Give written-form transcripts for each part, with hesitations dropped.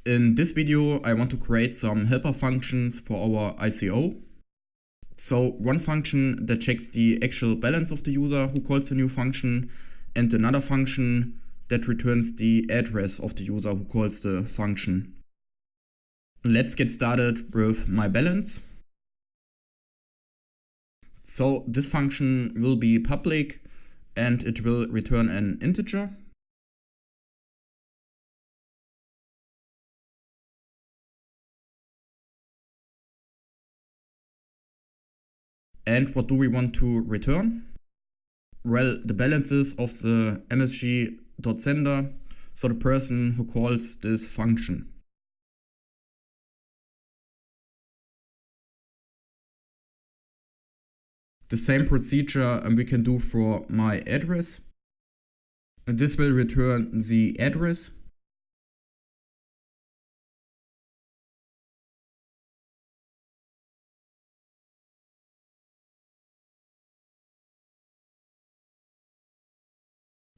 In this video, I want to create some helper functions for our ICO. So one function that checks the actual balance of the user who calls the new function, and another function that returns the address of the user who calls the function. Let's get started with my balance. So this function will be public and it will return an integer. And what do we want to return? Well, the balances of the msg.sender, so the person who calls this function. The same procedure we can do for my address. And this will return the address.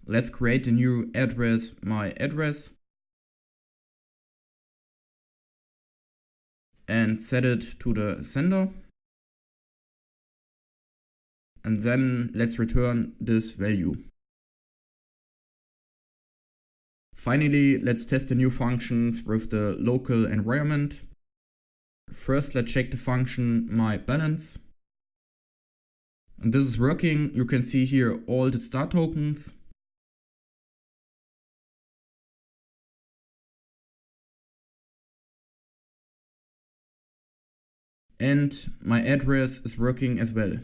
Let's create a new address, my address, and set it to the sender. And then let's return this value. Finally, let's test the new functions with the local environment. First, let's check the function myBalance. And this is working. You can see here all the star tokens. And my address is working as well.